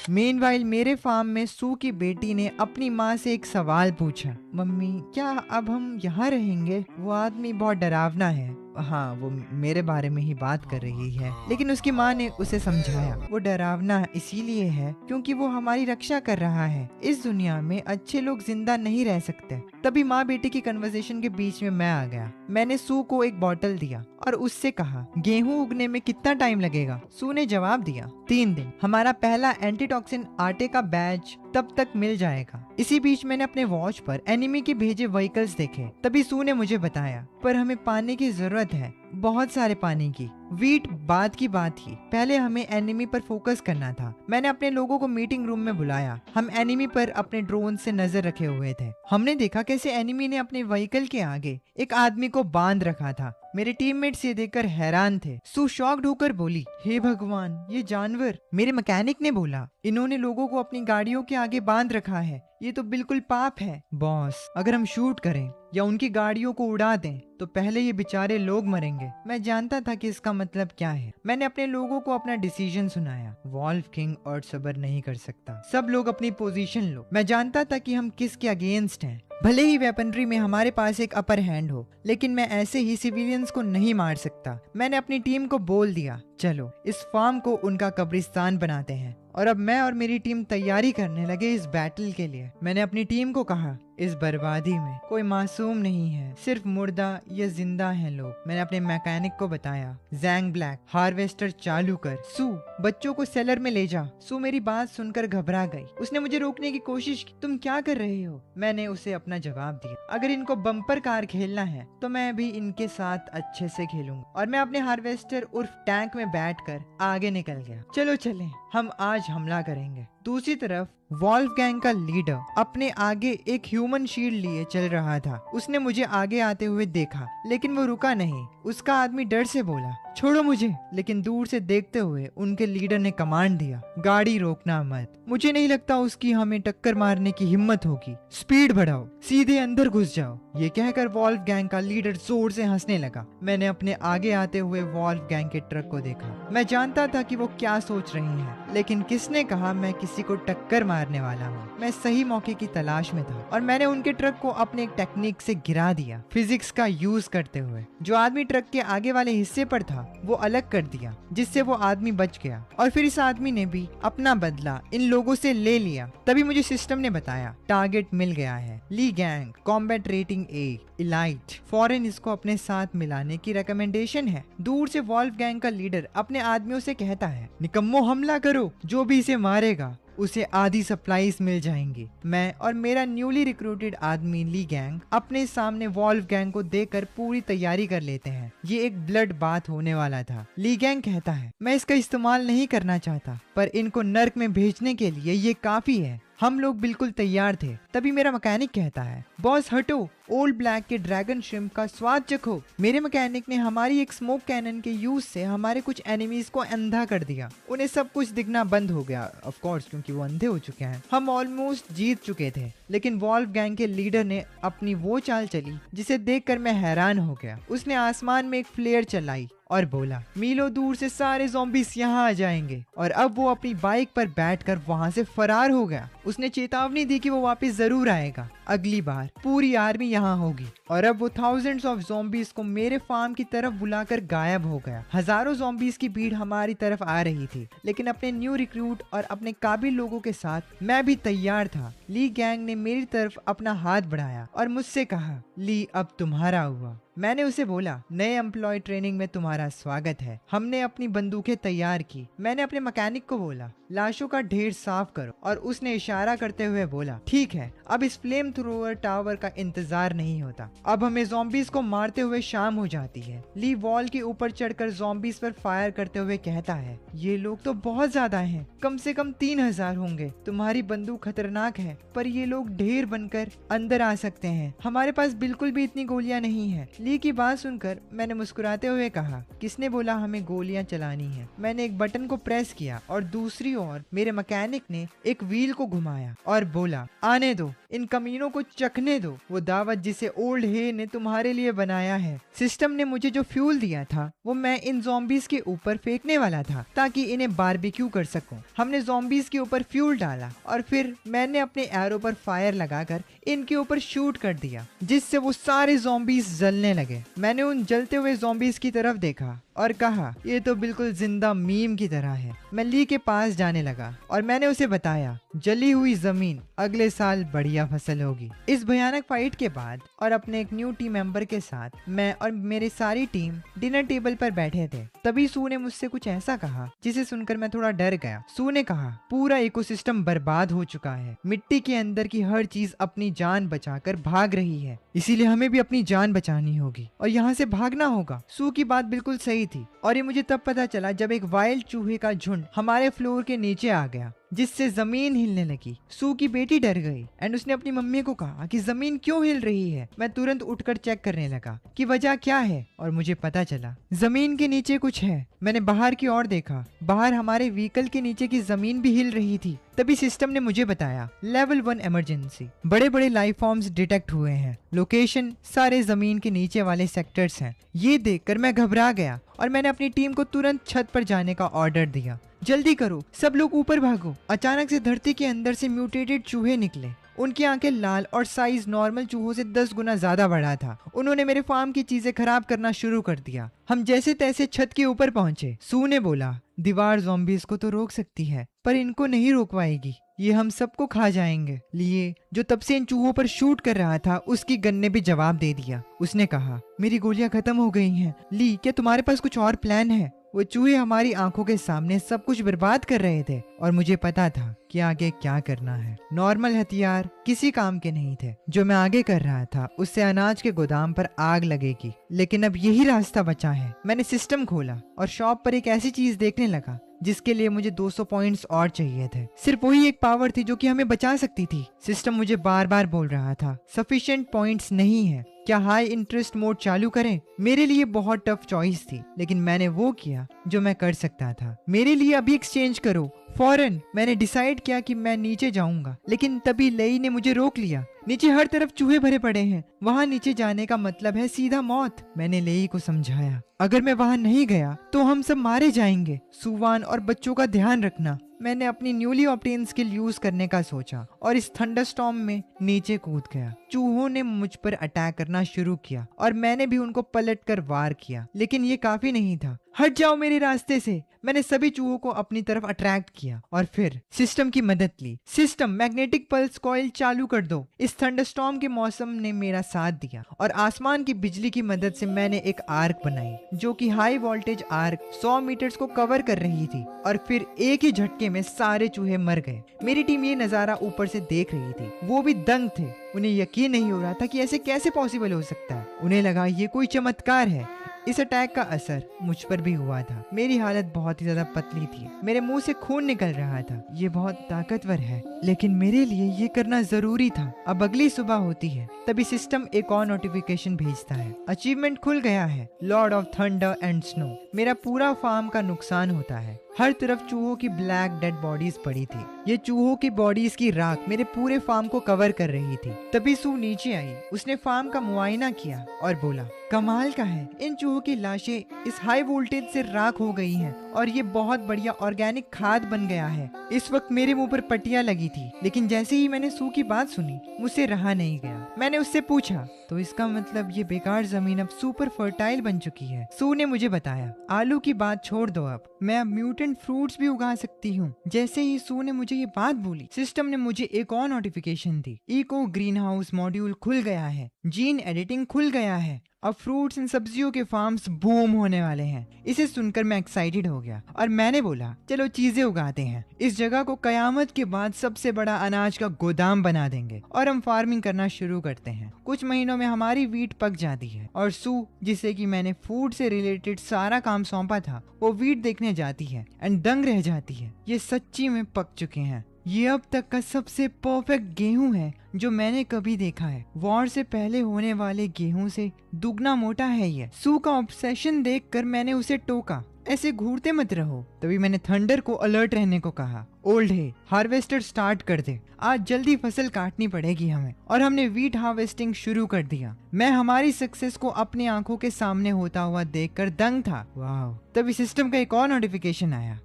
A: मीनवाइल मेरे फार्म में सू की बेटी ने अपनी माँ से एक सवाल पूछा, मम्मी क्या अब हम यहाँ रहेंगे? वो आदमी बहुत डरावना है। हाँ, वो मेरे बारे में ही बात कर रही है। लेकिन उसकी माँ ने उसे समझाया, वो डरावना इसीलिए है क्योंकि वो हमारी रक्षा कर रहा है। इस दुनिया में अच्छे लोग जिंदा नहीं रह सकते। तभी माँ बेटी की कन्वर्सेशन के बीच में मैं आ गया। मैंने सू को एक बॉटल दिया और उससे कहा, गेहूं उगने में कितना टाइम लगेगा? सू ने जवाब दिया, 3 दिन। हमारा पहला एंटीटॉक्सिन आटे का बैच तब तक मिल जाएगा। इसी बीच मैंने अपने वॉच पर एनिमी के भेजे व्हीकल्स देखे। तभी सू ने मुझे बताया, पर हमें पानी की जरूरत है, बहुत सारे पानी की। वीट बात की बात थी, पहले हमें एनिमी पर फोकस करना था। मैंने अपने लोगों को मीटिंग रूम में बुलाया। हम एनिमी पर अपने ड्रोन से नजर रखे हुए थे। हमने देखा कैसे एनिमी ने अपने व्हीकल के आगे एक आदमी को बांध रखा था। मेरे टीममेट्स ये देखकर हैरान थे। सू शॉक्ड होकर बोली, हे भगवान, ये जानवर। मेरे मैकेनिक ने बोला, इन्होंने लोगों को अपनी गाड़ियों के आगे बांध रखा है, ये तो बिल्कुल पाप है। बॉस, अगर हम शूट करें या उनकी गाड़ियों को उड़ा दें तो पहले ये बेचारे लोग मरेंगे। मैं जानता था कि इसका मतलब क्या है। मैंने अपने लोगों को अपना डिसीजन सुनाया। वॉल्फ किंग और सब्र नहीं कर सकता। सब लोग अपनी पोजीशन लो। मैं जानता था कि हम किसके अगेंस्ट हैं। भले ही वेपनरी में हमारे पास एक अपर हैंड हो, लेकिन मैं ऐसे ही सिविलियंस को नहीं मार सकता। मैंने अपनी टीम को बोल दिया, चलो इस फार्म को उनका कब्रिस्तान बनाते हैं। और अब मैं और मेरी टीम तैयारी करने लगे इस बैटल के लिए। मैंने अपनी टीम को कहा, इस बर्बादी में कोई मासूम नहीं है, सिर्फ मुर्दा या जिंदा हैं लोग। मैंने अपने मैकेनिक को बताया, जैंग ब्लैक हार्वेस्टर चालू कर। सू बच्चों को सेलर में ले जा। सू मेरी बात सुनकर घबरा गई। उसने मुझे रोकने की कोशिश की। तुम क्या कर रहे हो? मैंने उसे अपना जवाब दिया, अगर इनको बम्पर कार खेलना है तो मैं भी इनके साथ अच्छे से खेलूंगा। और मैं अपने हार्वेस्टर उर्फ टैंक में बैठकर आगे निकल गया। चलो चलें, हम आज हमला करेंगे। दूसरी तरफ वॉल्फ गैंग का लीडर अपने आगे एक ह्यूमन शील्ड लिए चल रहा था। उसने मुझे आगे आते हुए देखा, लेकिन वो रुका नहीं। उसका आदमी डर से बोला, छोड़ो मुझे। लेकिन दूर से देखते हुए उनके लीडर ने कमांड दिया, गाड़ी रोकना मत। मुझे नहीं लगता उसकी हमें टक्कर मारने की हिम्मत होगी। स्पीड बढ़ाओ, सीधे अंदर घुस जाओ। ये कहकर वॉल्फ गैंग का लीडर जोर से हंसने लगा। मैंने अपने आगे आते हुए वॉल्फ गैंग के ट्रक को देखा। मैं जानता था कि वो क्या सोच रही है, लेकिन किसने कहा मैं किसी को टक्कर मारने वाला हूँ। मैं सही मौके की तलाश में था और मैंने उनके ट्रक को अपने एक टेक्निक से गिरा दिया, फिजिक्स का यूज करते हुए। जो आदमी ट्रक के आगे वाले हिस्से पर था वो अलग कर दिया, जिससे वो आदमी बच गया। और फिर इस आदमी ने भी अपना बदला इन लोगों से ले लिया। तभी मुझे सिस्टम ने बताया, टारगेट मिल गया है, ली गैंग, कॉम्बैट रेटिंग ए, इलाइट। फॉरेन इसको अपने साथ मिलाने की रिकमेंडेशन है। दूर से वॉल्फ गैंग का लीडर अपने आदमियों से कहता है, निकम्मो हमला करो, जो भी इसे मारेगा उसे आधी सप्लाईज मिल जाएंगी। मैं और मेरा न्यूली रिक्रूटेड आदमी ली गैंग अपने सामने वॉल्फ गैंग को देखकर पूरी तैयारी कर लेते हैं। ये एक ब्लड बात होने वाला था। ली गैंग कहता है, मैं इसका इस्तेमाल नहीं करना चाहता, पर इनको नर्क में भेजने के लिए ये काफी है। हम लोग बिल्कुल तैयार थे। तभी मेरा मैकेनिक कहता है, बॉस हटो, ओल्ड ब्लैक के ड्रैगन श्रिम्प का स्वाद चखो। मेरे मैकेनिक ने हमारी एक स्मोक कैनन के यूज से हमारे कुछ एनिमीज को अंधा कर दिया। उन्हें सब कुछ दिखना बंद हो गया, ऑफ कोर्स, क्योंकि वो अंधे हो चुके हैं। हम ऑलमोस्ट जीत चुके थे, लेकिन वॉल्फ गैंग के लीडर ने अपनी वो चाल चली जिसे देखकर मैं हैरान हो गया। उसने आसमान में एक फ्लेयर चलाई और बोला, मीलों दूर से सारे ज़ॉम्बीज़ यहाँ आ जाएंगे। और अब वो अपनी बाइक पर बैठकर वहाँ से फरार हो गया। उसने चेतावनी दी कि वो वापस जरूर आएगा, अगली बार पूरी आर्मी यहाँ होगी। और अब वो थाउजेंड्स ऑफ ज़ॉम्बीज़ को मेरे फार्म की तरफ बुलाकर गायब हो गया। हजारों ज़ॉम्बीज़ की भीड़ हमारी तरफ आ रही थी, लेकिन अपने न्यू रिक्रूट और अपने काबिल लोगों के साथ मैं भी तैयार था। ली गैंग ने मेरी तरफ अपना हाथ बढ़ाया और मुझसे कहा, ली अब तुम्हारा हुआ। मैंने उसे बोला, नए एम्प्लॉय ट्रेनिंग में तुम्हारा स्वागत है। हमने अपनी बंदूकें तैयार की। मैंने अपने मैकेनिक को बोला, लाशों का ढेर साफ करो। और उसने इशारा करते हुए बोला, ठीक है। अब इस फ्लेम थ्रोअर टावर का इंतजार नहीं होता। अब हमें ज़ॉम्बीज़ को मारते हुए शाम हो जाती है। ली वॉल के ऊपर चढ़कर ज़ॉम्बीज़ पर फायर करते हुए कहता है, ये लोग तो बहुत ज्यादा हैं, कम से कम 3000 होंगे। तुम्हारी बंदूक खतरनाक है, पर ये लोग ढेर बनकर अंदर आ सकते हैं। हमारे पास बिल्कुल भी इतनी गोलियां नहीं है। ली की बात सुनकर मैंने मुस्कुराते हुए कहा, किसने बोला हमें गोलियां चलानी है? मैंने एक बटन को प्रेस किया और दूसरी ओर मेरे मैकेनिक ने एक व्हील को घुमाया और बोला, आने दो, इन कमीनों को चखने दो वो दावत जिसे ओल्ड हे ने तुम्हारे लिए बनाया है। सिस्टम ने मुझे जो फ्यूल दिया था वो मैं इन ज़ॉम्बीज़ के ऊपर फेंकने वाला था ताकि इन्हें बारबेक्यू कर सकूं। हमने ज़ॉम्बीज़ के ऊपर फ्यूल डाला और फिर मैंने अपने एरो पर फायर लगाकर इनके ऊपर शूट कर दिया, जिससे वो सारे ज़ॉम्बीज़ जलने लगे। मैंने उन जलते हुए ज़ॉम्बीज़ की तरफ देखा और कहा, ये तो बिल्कुल जिंदा मीम की तरह है। मैं ली के पास जाने लगा और मैंने उसे बताया, जली हुई जमीन, अगले साल बढ़िया फसल होगी। इस भयानक फाइट के बाद और अपने एक न्यू टीम मेंबर के साथ मैं और मेरी सारी टीम डिनर टेबल पर बैठे थे। तभी सू ने मुझसे कुछ ऐसा कहा जिसे सुनकर मैं थोड़ा डर गया। सू ने कहा, पूरा इकोसिस्टम बर्बाद हो चुका है। मिट्टी के अंदर की हर चीज अपनी जान बचाकर भाग रही है, इसीलिए हमें भी अपनी जान बचानी होगी और यहाँ से भागना होगा। सू की बात बिल्कुल सही थी और ये मुझे तब पता चला जब एक वाइल्ड चूहे का झुंड हमारे फ्लोर के नीचे आ गया। जिससे जमीन हिलने लगी। सू की बेटी डर गई एंड उसने अपनी मम्मी को कहा कि जमीन क्यों हिल रही है। मैं तुरंत उठकर चेक करने लगा कि वजह क्या है और मुझे पता चला जमीन के नीचे कुछ है। मैंने बाहर की ओर देखा, बाहर हमारे व्हीकल के नीचे की जमीन भी हिल रही थी। तभी सिस्टम ने मुझे बताया लेवल 1 इमरजेंसी, बड़े बड़े लाइफ फॉर्म्स डिटेक्ट हुए हैं। लोकेशन सारे जमीन के नीचे वाले सेक्टर्स हैं। ये देखकर मैं घबरा गया और मैंने अपनी टीम को तुरंत छत पर जाने का ऑर्डर दिया। जल्दी करो, सब लोग ऊपर भागो। अचानक से धरती के अंदर से म्यूटेटेड चूहे निकले। उनकी आंखें लाल और साइज नॉर्मल चूहों से 10 गुना ज्यादा बड़ा था। उन्होंने मेरे फार्म की चीजें खराब करना शुरू कर दिया। हम जैसे तैसे छत के ऊपर पहुंचे। सू ने बोला दीवार ज़ॉम्बीज़ को तो रोक सकती है पर इनको नहीं रोक पाएगी, ये हम सबको खा जाएंगे। लिए जो तब से इन चूहों पर शूट कर रहा था उसकी गन ने भी जवाब दे दिया। उसने कहा मेरी गोलियां खत्म हो गई हैं। ली, क्या तुम्हारे पास कुछ और प्लान है? वो चूहे हमारी आंखों के सामने सब कुछ बर्बाद कर रहे थे और मुझे पता था कि आगे क्या करना है। नॉर्मल हथियार किसी काम के नहीं थे। जो मैं आगे कर रहा था उससे अनाज के गोदाम पर आग लगेगी, लेकिन अब यही रास्ता बचा है। मैंने सिस्टम खोला और शॉप पर एक ऐसी चीज देखने लगा जिसके लिए मुझे 200 पॉइंट्स और चाहिए थे। सिर्फ वही एक पावर थी जो कि हमें बचा सकती थी। सिस्टम मुझे बार बार बोल रहा था सफिशिएंट पॉइंट्स नहीं है, क्या हाई इंटरेस्ट मोड चालू करें? मेरे लिए बहुत टफ चॉइस थी, लेकिन मैंने वो किया जो मैं कर सकता था। मेरे लिए अभी एक्सचेंज करो फौरन। मैंने डिसाइड किया कि मैं नीचे जाऊंगा, लेकिन तभी लेई ने मुझे रोक लिया। नीचे हर तरफ चूहे भरे पड़े हैं, वहाँ नीचे जाने का मतलब है सीधा मौत। मैंने लेई को समझाया अगर मैं वहाँ नहीं गया तो हम सब मारे जाएंगे। सुवान और बच्चों का ध्यान रखना। मैंने अपनी न्यूली ऑब्टेन स्किल यूज करने का सोचा और इस थंडरस्टॉर्म में नीचे कूद गया। चूहों ने मुझ पर अटैक करना शुरू किया और मैंने भी उनको पलटकर वार किया, लेकिन ये काफी नहीं था। हट जाओ मेरे रास्ते से। मैंने सभी चूहों को अपनी तरफ अट्रैक्ट किया और फिर सिस्टम की मदद ली। सिस्टम मैग्नेटिक पल्स कॉइल चालू कर दो। इस थंडरस्टॉर्म के मौसम ने मेरा साथ दिया और आसमान की बिजली की मदद से मैंने एक आर्क बनाई जो कि हाई वोल्टेज आर्क 100 मीटर्स को कवर कर रही थी और फिर एक ही झटके में सारे चूहे मर गए। मेरी टीम ये नजारा ऊपर से देख रही थी, वो भी दंग थे। उन्हें यकीन नहीं हो रहा था कि ऐसे कैसे पॉसिबल हो सकता है। उन्हें लगा ये कोई चमत्कार है। इस अटैक का असर मुझ पर भी हुआ था। मेरी हालत बहुत ही ज्यादा पतली थी, मेरे मुंह से खून निकल रहा था। ये बहुत ताकतवर है, लेकिन मेरे लिए ये करना जरूरी था। अब अगली सुबह होती है, तभी सिस्टम एक और नोटिफिकेशन भेजता है। अचीवमेंट खुल गया है, Lord of thunder and snow. मेरा पूरा फार्म का नुकसान होता है। हर तरफ चूहों की ब्लैक डेड बॉडीज पड़ी थी। ये चूहों की बॉडीज की राख मेरे पूरे फार्म को कवर कर रही थी। तभी सू नीचे आई। उसने फार्म का मुआयना किया और बोला कमाल का है, इन चूहों की लाशें इस हाई वोल्टेज से राख हो गई हैं और ये बहुत बढ़िया ऑर्गेनिक खाद बन गया है। इस वक्त मेरे मुंह पर पट्टियां लगी थी, लेकिन जैसे ही मैंने सू की बात सुनी मुझसे रहा नहीं गया। मैंने उससे पूछा तो इसका मतलब ये बेकार जमीन अब सुपर फर्टाइल बन चुकी है। सू ने मुझे बताया आलू की बात छोड़ दो, अब मैं अब म्यूटेंट फ्रूट्स भी उगा सकती हूँ। जैसे ही सू ने मुझे ये बात बोली, सिस्टम ने मुझे एक और नोटिफिकेशन दी। इको ग्रीन हाउस मॉड्यूल खुल गया है, जीन एडिटिंग खुल गया है, अब फ्रूट्स एंड सब्जियों के फार्म्स बूम होने वाले हैं। इसे सुनकर मैं एक्साइटेड हो गया और मैंने बोला चलो चीजें उगाते हैं। इस जगह को कयामत के बाद सबसे बड़ा अनाज का गोदाम बना देंगे और हम फार्मिंग करना शुरू करते हैं। कुछ महीनों में हमारी वीट पक जाती है और सू, जिसे कि मैंने फूड से रिलेटेड सारा काम सौंपा था, वो वीट देखने जाती है एंड दंग रह जाती है। ये सच्ची में पक चुके हैं। ये अब तक का सबसे परफेक्ट गेहूं है जो मैंने कभी देखा है। वॉर से पहले होने वाले गेहूं से दुगना मोटा है ये। सू का ऑब्सेशन देखकर मैंने उसे टोका, ऐसे घूरते मत रहो। तभी मैंने थंडर को अलर्ट रहने को कहा। ओल्ड है, हार्वेस्टर स्टार्ट कर दे, आज जल्दी फसल काटनी पड़ेगी हमें। और हमने वीट हार्वेस्टिंग शुरू कर दिया। मैं हमारी सक्सेस को अपनी आंखों के सामने होता हुआ देखकर दंग था। वाह! तभी सिस्टम का एक और नोटिफिकेशन आया,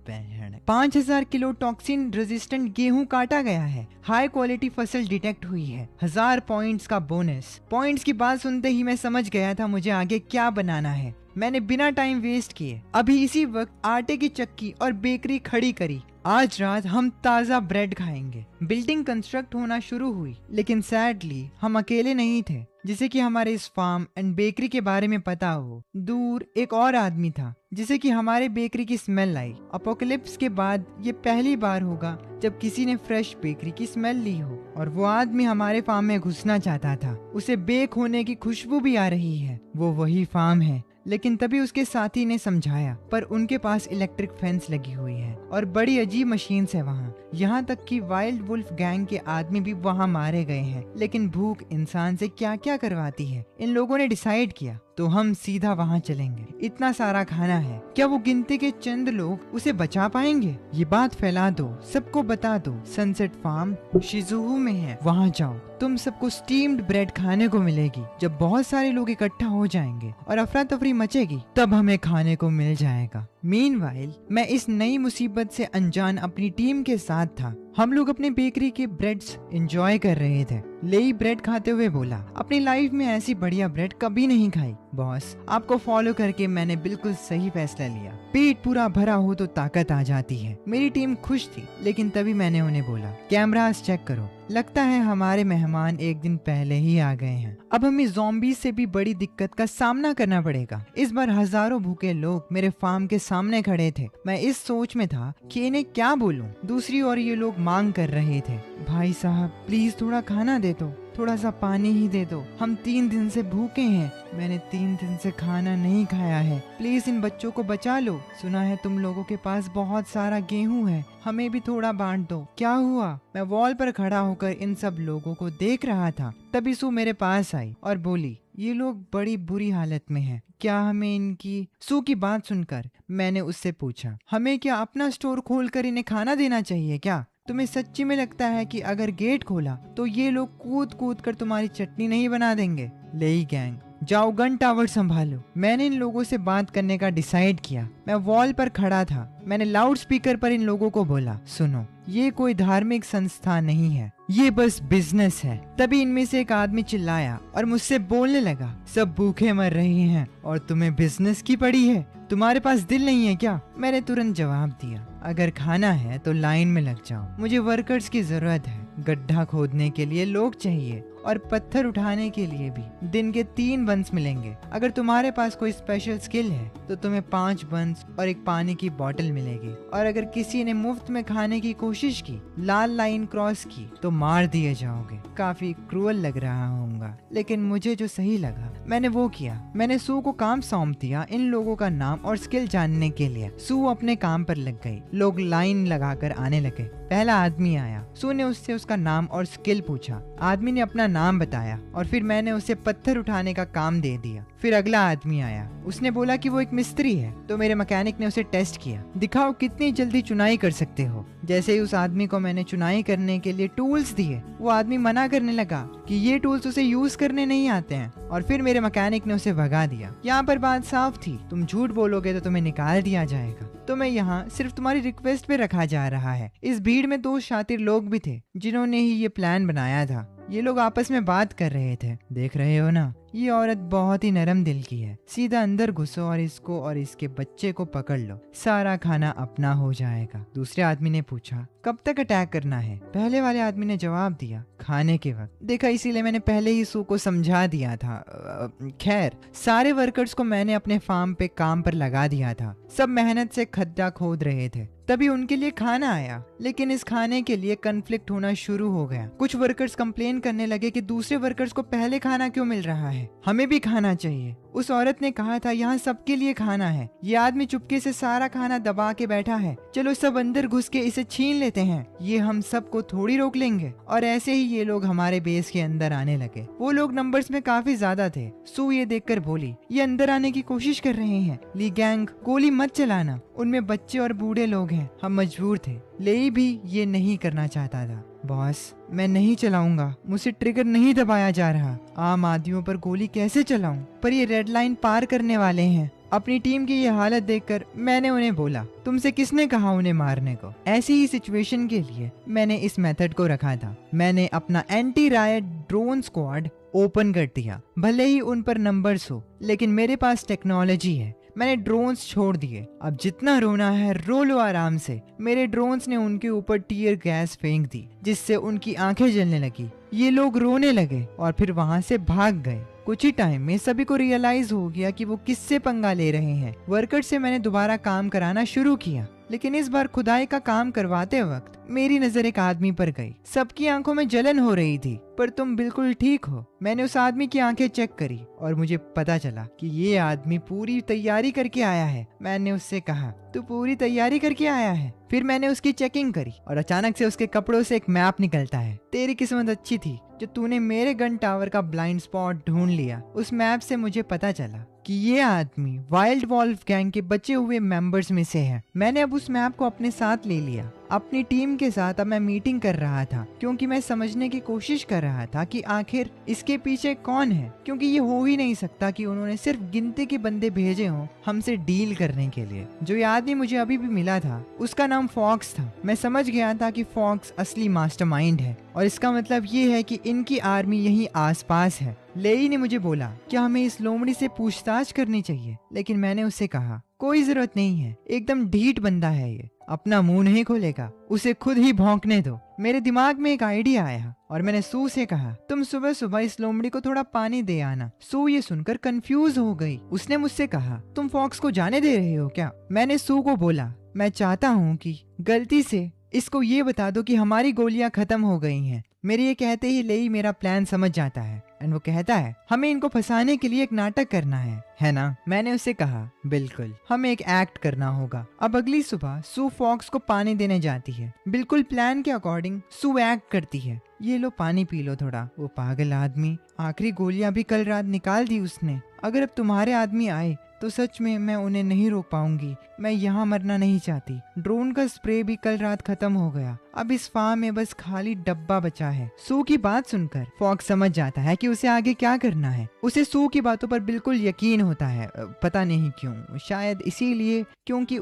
A: 5000 किलो टॉक्सिन रेजिस्टेंट गेहूं काटा गया है, हाई क्वालिटी फसल डिटेक्ट हुई है, 1000 पॉइंट्स का बोनस। पॉइंट्स की बात सुनते ही मैं समझ गया था मुझे आगे क्या बनाना है। मैंने बिना टाइम वेस्ट किए अभी इसी वक्त आटे की चक्की और बेकरी खड़ी करी। आज रात हम ताज़ा ब्रेड खाएंगे। बिल्डिंग कंस्ट्रक्ट होना शुरू हुई, लेकिन सैडली हम अकेले नहीं थे जिसे कि हमारे इस फार्म एंड बेकरी के बारे में पता हो। दूर एक और आदमी था जिसे कि हमारे बेकरी की स्मेल आई। अपोकलिप्स के बाद ये पहली बार होगा जब किसी ने फ्रेश बेकरी की स्मेल ली हो, और वो आदमी हमारे फार्म में घुसना चाहता था। उसे बेक होने की खुशबू भी आ रही है। वो वही फार्म है लेकिन तभी उसके साथी ने समझाया, पर उनके पास इलेक्ट्रिक फेंस लगी हुई है और बड़ी अजीब मशीन्स है वहाँ। यहाँ तक कि वाइल्ड वुल्फ गैंग के आदमी भी वहाँ मारे गए हैं। लेकिन भूख इंसान से क्या क्या करवाती है। इन लोगों ने डिसाइड किया तो हम सीधा वहाँ चलेंगे। इतना सारा खाना है, क्या वो गिनती के चंद लोग उसे बचा पाएंगे? ये बात फैला दो, सबको बता दो, सनसेट फार्म शिजुहू में है, वहाँ जाओ। तुम सबको स्टीम्ड ब्रेड खाने को मिलेगी। जब बहुत सारे लोग इकट्ठा हो जाएंगे और अफरा तफरी मचेगी, तब हमें खाने को मिल जाएगा। मीनवाइल मैं इस नई मुसीबत से अनजान अपनी टीम के साथ था। हम लोग अपने बेकरी के ब्रेड्स एंजॉय कर रहे थे। लेई ब्रेड खाते हुए बोला, अपनी लाइफ में ऐसी बढ़िया ब्रेड कभी नहीं खाई। बॉस, आपको फॉलो करके मैंने बिल्कुल सही फैसला लिया। पेट पूरा भरा हो तो ताकत आ जाती है। मेरी टीम खुश थी, लेकिन तभी मैंने उन्हें बोला, कैमरास चेक करो, लगता है हमारे मेहमान एक दिन पहले ही आ गए हैं। अब हमें ज़ॉम्बी से भी बड़ी दिक्कत का सामना करना पड़ेगा। इस बार हजारों भूखे लोग मेरे फार्म के सामने खड़े थे। मैं इस सोच में था कि इन्हें क्या बोलूं। दूसरी ओर ये लोग मांग कर रहे थे, भाई साहब प्लीज थोड़ा खाना दे दो, थोड़ा सा पानी ही दे दो, हम 3 दिन से भूखे हैं। मैंने 3 दिन से खाना नहीं खाया है, प्लीज इन बच्चों को बचा लो। सुना है तुम लोगों के पास बहुत सारा गेहूं है, हमें भी थोड़ा बांट दो। क्या हुआ? मैं वॉल पर खड़ा होकर इन सब लोगों को देख रहा था। तभी सू मेरे पास आई और बोली, ये लोग बड़ी बुरी हालत में हैं, क्या हमें इनकी। सू की बात सुनकर मैंने उससे पूछा, हमें क्या अपना स्टोर खोलकर इन्हें खाना देना चाहिए क्या? तुम्हें सच्ची में लगता है कि अगर गेट खोला तो ये लोग कूद कूद कर तुम्हारी चटनी नहीं बना देंगे? लेई गैंग, जाओ गन टावर संभालो। मैंने इन लोगों से बात करने का डिसाइड किया। मैं वॉल पर खड़ा था। मैंने लाउड स्पीकर पर इन लोगों को बोला, सुनो, ये कोई धार्मिक संस्था नहीं है, ये बस बिजनेस है। तभी इनमें से एक आदमी चिल्लाया और मुझसे बोलने लगा, सब भूखे मर रहे हैं और तुम्हें बिजनेस की पड़ी है, तुम्हारे पास दिल नहीं है क्या? मैंने तुरंत जवाब दिया, अगर खाना है तो लाइन में लग जाओ, मुझे वर्कर्स की जरूरत है। गड्ढा खोदने के लिए लोग चाहिए और पत्थर उठाने के लिए भी। दिन के 3 बंस मिलेंगे। अगर तुम्हारे पास कोई स्पेशल स्किल है तो तुम्हें 5 बंस और एक पानी की बोतल मिलेगी। और अगर किसी ने मुफ्त में खाने की कोशिश की, लाल लाइन क्रॉस की, तो मार दिए जाओगे। काफी क्रूअल लग रहा होगा, लेकिन मुझे जो सही लगा मैंने वो किया। मैंने सू को काम सौंप दिया इन लोगों का नाम और स्किल जानने के लिए। सू अपने काम पर लग गई। लोग लाइन लगाकर आने लगे। पहला आदमी आया। सू ने उससे उसका नाम और स्किल पूछा। आदमी ने अपना नाम बताया और फिर मैंने उसे पत्थर उठाने का काम दे दिया। फिर अगला आदमी आया। उसने बोला कि वो एक मिस्त्री है, तो मेरे मैकेनिक ने उसे टेस्ट किया, दिखाओ कितनी जल्दी चुनाई कर सकते हो। जैसे ही उस आदमी को मैंने चुनाई करने के लिए टूल्स दिए, वो आदमी मना करने लगा कि ये टूल्स उसे यूज करने नहीं आते हैं, और फिर मेरे मैकेनिक ने उसे भगा दिया। यहाँ पर बात साफ थी, तुम झूठ बोलोगे तो तुम्हें निकाल दिया जाएगा। तो मैं यहाँ सिर्फ तुम्हारी रिक्वेस्ट पे रखा जा रहा है। इस भीड़ में 2 शातिर लोग भी थे जिन्होंने ही ये प्लान बनाया था। ये लोग आपस में बात कर रहे थे। देख रहे हो ना, ये औरत बहुत ही नरम दिल की है। सीधा अंदर घुसो और इसको और इसके बच्चे को पकड़ लो, सारा खाना अपना हो जाएगा। दूसरे आदमी ने पूछा, कब तक अटैक करना है? पहले वाले आदमी ने जवाब दिया, खाने के वक्त। देखा, इसीलिए मैंने पहले ही सू को समझा दिया था। खैर, सारे वर्कर्स को मैंने अपने फार्म पे काम पर लगा दिया था। सब मेहनत से खड्डा खोद रहे थे। तभी उनके लिए खाना आया, लेकिन इस खाने के लिए कन्फ्लिक्ट होना शुरू हो गया। कुछ वर्कर्स कंप्लेन करने लगे कि दूसरे वर्कर्स को पहले खाना क्यों मिल रहा है, हमें भी खाना चाहिए। उस औरत ने कहा था यहाँ सबके लिए खाना है। ये आदमी चुपके से सारा खाना दबा के बैठा है। चलो सब अंदर घुस के इसे छीन लेते हैं, ये हम सबको थोड़ी रोक लेंगे। और ऐसे ही ये लोग हमारे बेस के अंदर आने लगे। वो लोग नंबर्स में काफी ज्यादा थे। सू ये देखकर बोली, ये अंदर आने की कोशिश कर रहे हैं। ली गैंग, गोली मत चलाना, उनमें बच्चे और बूढ़े लोग हैं, हम मजबूर थे। लेई भी ये नहीं करना चाहता था। बॉस, मैं नहीं चलाऊंगा, मुझसे ट्रिगर नहीं दबाया जा रहा। आम आदमियों पर गोली कैसे चलाऊं? पर ये रेड लाइन पार करने वाले हैं। अपनी टीम की ये हालत देखकर मैंने उन्हें बोला, तुमसे किसने कहा उन्हें मारने को? ऐसी ही सिचुएशन के लिए मैंने इस मेथड को रखा था। मैंने अपना anti riot drone squad open कर दिया। भले ही उन पर नंबर्स हो, लेकिन मेरे पास टेक्नोलॉजी है। मैंने ड्रोन्स छोड़ दिए। अब जितना रोना है रो लो आराम से। मेरे ड्रोन्स ने उनके ऊपर टीयर गैस फेंक दी, जिससे उनकी आंखें जलने लगी। ये लोग रोने लगे और फिर वहां से भाग गए। कुछ ही टाइम में सभी को रियलाइज हो गया कि वो किससे पंगा ले रहे हैं। वर्कर्स से मैंने दोबारा काम कराना शुरू किया, लेकिन इस बार खुदाई का काम करवाते वक्त मेरी नजर एक आदमी पर गई। सबकी आंखों में जलन हो रही थी, पर तुम बिल्कुल ठीक हो। मैंने उस आदमी की आंखें चेक करी और मुझे पता चला कि ये आदमी पूरी तैयारी करके आया है। मैंने उससे कहा, तू पूरी तैयारी करके आया है? फिर मैंने उसकी चेकिंग करी और अचानक से उसके कपड़ों से एक मैप निकलता है। तेरी किस्मत अच्छी थी जो तूने मेरे गन टावर का ब्लाइंड स्पॉट ढूंढ लिया। उस मैप से मुझे पता चला कि ये आदमी वाइल्ड वॉल्फ गैंग के बचे हुए मेंबर्स में से है। मैंने अब उस मैप को अपने साथ ले लिया। अपनी टीम के साथ अब मैं मीटिंग कर रहा था, क्योंकि मैं समझने की कोशिश कर रहा था कि आखिर इसके पीछे कौन है, क्योंकि ये हो ही नहीं सकता कि उन्होंने सिर्फ गिनती के बंदे भेजे हों हमसे डील करने के लिए। जो ये आदमी मुझे अभी भी मिला था उसका नाम फॉक्स था। मैं समझ गया था कि फॉक्स असली मास्टरमाइंड है और इसका मतलब ये है कि इनकी आर्मी यहीं आसपास है। लेई ने मुझे बोला क्या हमें इस लोमड़ी से पूछताछ करनी चाहिए, लेकिन मैंने उससे कहा कोई जरूरत नहीं है, एकदम ढीठ बंदा है ये, अपना मुंह नहीं खोलेगा, उसे खुद ही भौंकने दो। मेरे दिमाग में एक आइडिया आया और मैंने सू से कहा, तुम सुबह सुबह इस लोमड़ी को थोड़ा पानी दे आना। सू ये सुनकर कंफ्यूज हो गई। उसने मुझसे कहा, तुम फॉक्स को जाने दे रहे हो क्या? मैंने सू को बोला, मैं चाहता हूँ कि गलती से इसको ये बता दो कि हमारी गोलियां खत्म हो गई हैं। मेरे ये कहते ही लेई मेरा प्लान समझ जाता है एंड वो कहता है, हमें इनको फंसाने के लिए एक नाटक करना है ना? मैंने उससे कहा, बिल्कुल, हमें एक एक्ट करना होगा। अब अगली सुबह सू फॉक्स को पानी देने जाती है। बिल्कुल प्लान के अकॉर्डिंग सू एक्ट करती है, ये लो पानी पी लो थोड़ा। वो पागल आदमी, आखिरी गोलियां भी कल रात निकाल दी उसने। अगर अब तुम्हारे आदमी आए तो सच में मैं उन्हें नहीं रोक पाऊंगी। मैं यहाँ मरना नहीं चाहती। ड्रोन का स्प्रे भी कल रात खत्म हो गया। अब इस फार्म में बस खाली डब्बा बचा है। सू की बात सुनकर फॉक्स समझ जाता है कि उसे आगे क्या करना है। उसे सू की बातों पर बिल्कुल यकीन होता है। पता नहीं क्यों, शायद इसीलिए क्योंकि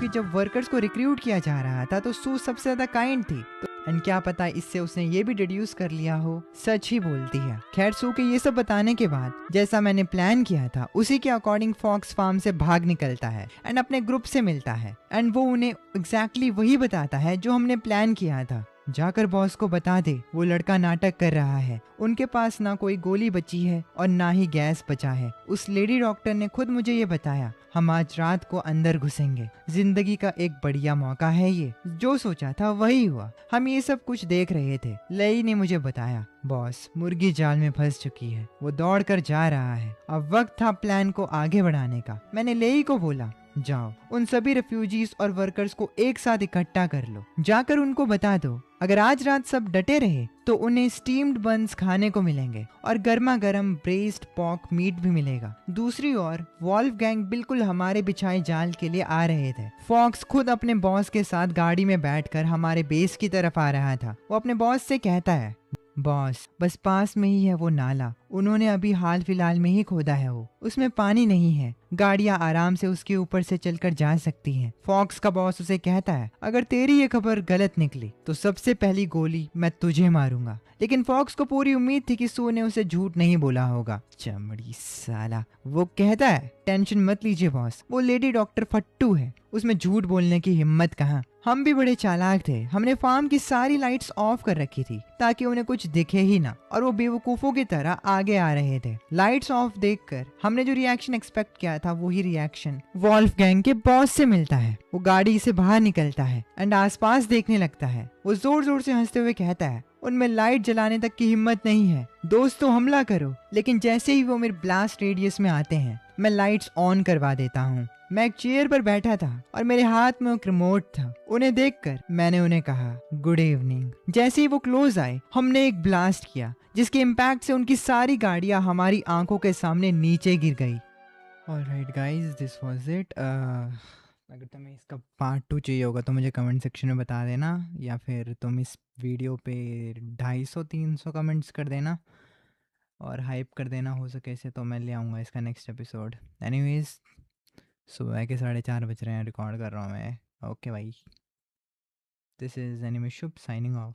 A: जब वर्कर्स को रिक्रूट किया जा रहा था तो सू सबसे ज्यादा काइंड थी। एंड क्या पता इससे उसने ये भी डिड्यूस कर लिया हो, सच ही बोलती है। खैर, सू के ये सब बताने के बाद जैसा मैंने प्लान किया था उसी के अकॉर्डिंग फॉक्स फार्म से भाग निकलता है एंड अपने ग्रुप से मिलता है एंड वो उन्हें एग्जैक्टली वही बताता है जो हमने प्लान किया था। जाकर बॉस को बता दे वो लड़का नाटक कर रहा है। उनके पास ना कोई गोली बची है और ना ही गैस बचा है। उस लेडी डॉक्टर ने खुद मुझे ये बताया, हम आज रात को अंदर घुसेंगे। जिंदगी का एक बढ़िया मौका है ये। जो सोचा था वही हुआ। हम ये सब कुछ देख रहे थे। लेई ने मुझे बताया, बॉस मुर्गी जाल में फंस चुकी है, वो दौड़ कर जा रहा है। अब वक्त था प्लान को आगे बढ़ाने का। मैंने लेई को बोला, जाओ उन सभी रेफ्यूजीज और वर्कर्स को एक साथ इकट्ठा कर लो। जाकर उनको बता दो अगर आज रात सब डटे रहे तो उन्हें स्टीम्ड बन्स खाने को मिलेंगे और गर्मा गर्म ब्रेस्ड पॉर्क मीट भी मिलेगा। दूसरी ओर वॉल्फ गैंग बिल्कुल हमारे बिछाए जाल के लिए आ रहे थे। फॉक्स खुद अपने बॉस के साथ गाड़ी में बैठकर हमारे बेस की तरफ आ रहा था। वो अपने बॉस से कहता है, बॉस बस पास में ही है वो नाला, उन्होंने अभी हाल फिलहाल में ही खोदा है, वो उसमें पानी नहीं है, गाड़ियां आराम से उसके ऊपर से चलकर जा सकती हैं। फॉक्स का बॉस उसे कहता है, अगर तेरी ये खबर गलत निकली तो सबसे पहली गोली मैं तुझे मारूंगा। लेकिन फॉक्स को पूरी उम्मीद थी कि सू ने उसे झूठ नहीं बोला होगा। चमड़ी साला। वो कहता है, टेंशन मत लीजिए बॉस, वो लेडी डॉक्टर फट्टू है, उसमें झूठ बोलने की हिम्मत कहाँ। हम भी बड़े चालाक थे। हमने फार्म की सारी लाइट्स ऑफ कर रखी थी ताकि उन्हें कुछ दिखे ही ना और वो बेवकूफों की तरह आगे आ रहे थे। लाइट्स ऑफ देखकर हमने जो रिएक्शन एक्सपेक्ट किया था वही रिएक्शन वॉल्फ गैंग के बॉस से मिलता है। वो गाड़ी से बाहर निकलता है एंड आसपास देखने लगता है। वो जोर जोर से हंसते हुए कहता है, उनमें लाइट जलाने तक की हिम्मत नहीं है, दोस्तों हमला करो। लेकिन जैसे ही वो मेरे ब्लास्ट रेडियस में आते हैं मैं लाइट्स ऑन करवा देता हूँ। मैं एक चेयर पर बैठा था और मेरे हाथ में एक रिमोट था। उन्हें देखकर मैंने उन्हें कहा, गुड इवनिंग। जैसे ही वो क्लोज आए हमने एक ब्लास्ट किया जिसके इम्पैक्ट से उनकी सारी गाड़ियां हमारी आंखों के सामने नीचे गिर गई। Alright guys, this was it. अगर तुम्हें इसका पार्ट 2 चाहिए होगा तो मुझे कमेंट सेक्शन में बता देना, या फिर तुम इस वीडियो पे 250-300 कमेंट्स कर देना और हाइप कर देना हो सके से, तो मैं ले आऊँगा इसका नेक्स्ट एपिसोड। एनीवेज, सुबह के 4:30 बज रहे हैं, रिकॉर्ड कर रहा हूँ मैं। ओके भाई, this is anime Shubh signing off.